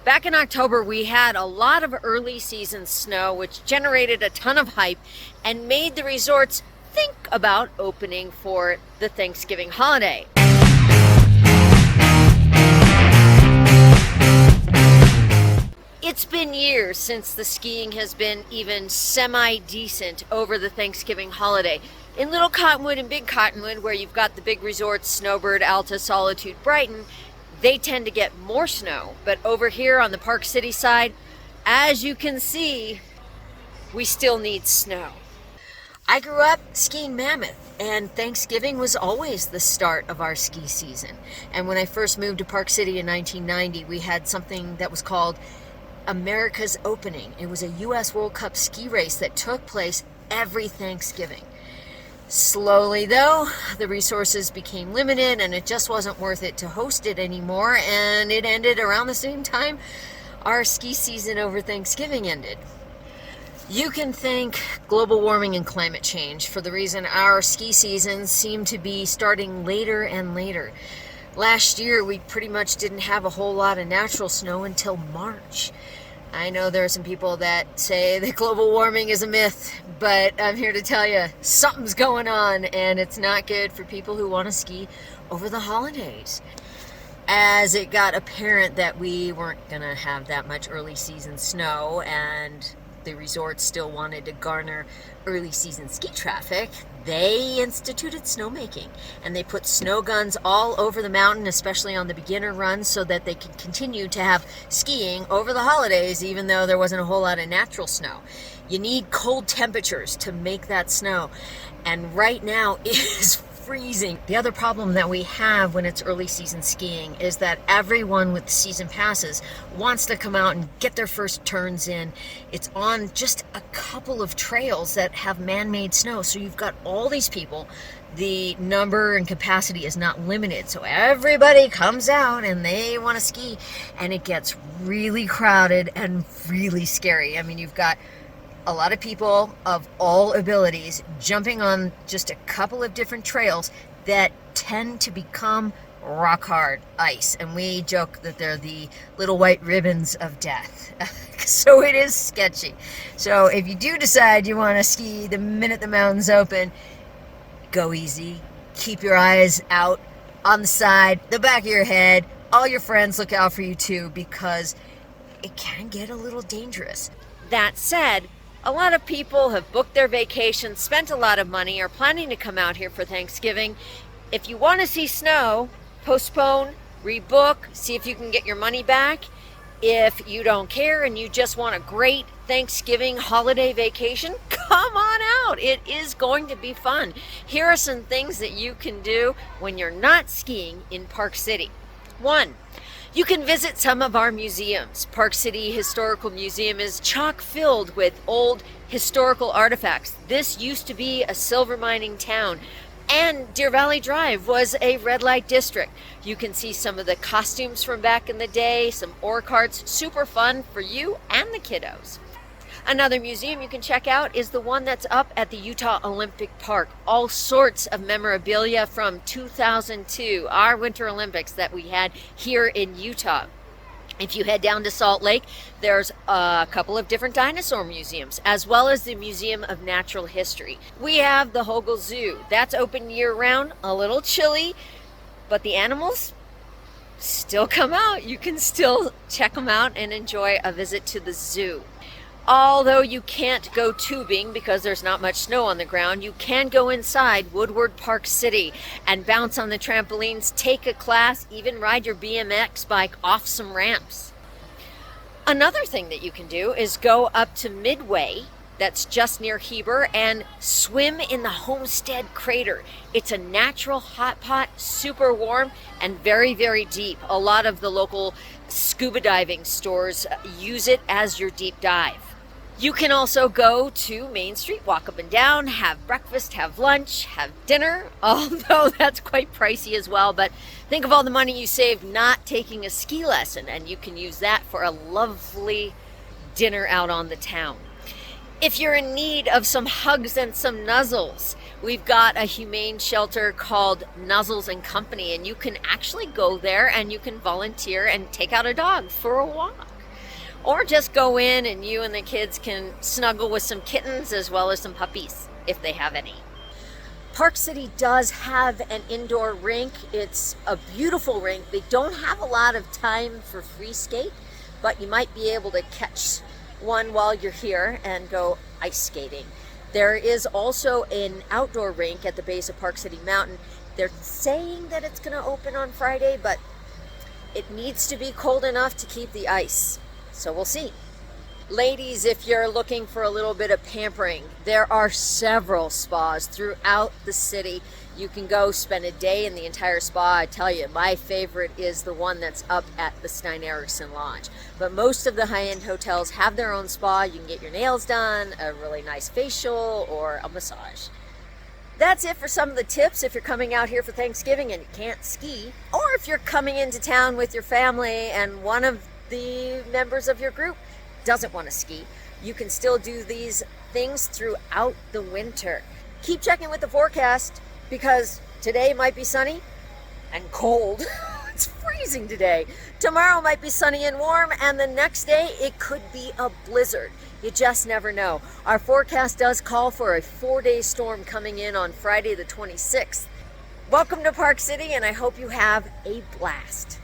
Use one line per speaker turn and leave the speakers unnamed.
Back in October, we had a lot of early season snow, which generated a ton of hype and made the resorts think about opening for the Thanksgiving holiday. It's been years since the skiing has been even semi-decent over the Thanksgiving holiday. In Little Cottonwood and Big Cottonwood, where you've got the big resorts, Snowbird, Alta, Solitude, Brighton, they tend to get more snow. But over here on the Park City side, as you can see, we still need snow. I grew up skiing Mammoth, and Thanksgiving was always the start of our ski season. And when I first moved to Park City in 1990, we had something that was called America's Opening. It was a U.S. World Cup ski race that took place every Thanksgiving. Slowly, though, the resources became limited and it just wasn't worth it to host it anymore, and it ended around the same time our ski season over Thanksgiving ended. You can thank global warming and climate change for the reason our ski seasons seem to be starting later and later. Last year, we pretty much didn't have a whole lot of natural snow until March. I know there are some people that say that global warming is a myth, but I'm here to tell you something's going on, and it's not good for people who want to ski over the holidays. As it got apparent that we weren't going to have that much early season snow, and the resorts still wanted to garner early season ski traffic, they instituted snowmaking, and they put snow guns all over the mountain, especially on the beginner runs, so that they could continue to have skiing over the holidays, even though there wasn't a whole lot of natural snow. You need cold temperatures to make that snow, and right now it is freezing. The other problem that we have when it's early season skiing is that everyone with season passes wants to come out and get their first turns in. It's on just a couple of trails that have man-made snow, so you've got all these people. The number and capacity is not limited, so everybody comes out and they want to ski, and it gets really crowded and really scary. I mean, you've got a lot of people of all abilities jumping on just a couple of different trails that tend to become rock hard ice, and we joke that they're the little white ribbons of death. So it is sketchy. So if you do decide you want to ski the minute the mountains open, go easy, keep your eyes out on the side, the back of your head. All your friends look out for you too, because it can get a little dangerous. That said, a lot of people have booked their vacations, spent a lot of money, are planning to come out here for Thanksgiving. If you want to see snow, postpone, rebook, see if you can get your money back. If you don't care and you just want a great Thanksgiving holiday vacation, come on out. It is going to be fun. Here are some things that you can do when you're not skiing in Park City. 1, you can visit some of our museums. Park City Historical Museum is chock filled with old historical artifacts. This used to be a silver mining town, and Deer Valley Drive was a red light district. You can see some of the costumes from back in the day, some ore carts, super fun for you and the kiddos. Another museum you can check out is the one that's up at the Utah Olympic Park. All sorts of memorabilia from 2002, our Winter Olympics that we had here in Utah. If you head down to Salt Lake, there's a couple of different dinosaur museums, as well as the Museum of Natural History. We have the Hogle Zoo. That's open year-round, a little chilly, but the animals still come out. You can still check them out and enjoy a visit to the zoo. Although you can't go tubing because there's not much snow on the ground, you can go inside Woodward Park City and bounce on the trampolines, take a class, even ride your BMX bike off some ramps. Another thing that you can do is go up to Midway, that's just near Heber, and swim in the Homestead Crater. It's a natural hot pot, super warm, and very, very deep. A lot of the local scuba diving stores use it as your deep dive. You can also go to Main Street, walk up and down, have breakfast, have lunch, have dinner, although that's quite pricey as well. But think of all the money you saved not taking a ski lesson, and you can use that for a lovely dinner out on the town. If you're in need of some hugs and some nuzzles, we've got a humane shelter called Nuzzles and Company, and you can actually go there and you can volunteer and take out a dog for a walk. Or just go in and you and the kids can snuggle with some kittens as well as some puppies, if they have any. Park City does have an indoor rink. It's a beautiful rink. They don't have a lot of time for free skate, but you might be able to catch one while you're here and go ice skating. There is also an outdoor rink at the base of Park City Mountain. They're saying that it's going to open on Friday, but it needs to be cold enough to keep the ice. So we'll see. Ladies, if you're looking for a little bit of pampering, there are several spas throughout the city. You can go spend a day in the entire spa. I tell you, my favorite is the one that's up at the Stein Eriksen Lodge. But most of the high-end hotels have their own spa. You can get your nails done, a really nice facial, or a massage. That's it for some of the tips if you're coming out here for Thanksgiving and you can't ski. Or if you're coming into town with your family and one of the members of your group doesn't want to ski, you can still do these things throughout the winter. Keep checking with the forecast, because today might be sunny and cold. It's freezing today. Tomorrow might be sunny and warm, and the next day it could be a blizzard. You just never know. Our forecast does call for a 4-day storm coming in on Friday the 26th. Welcome to Park City, and I hope you have a blast.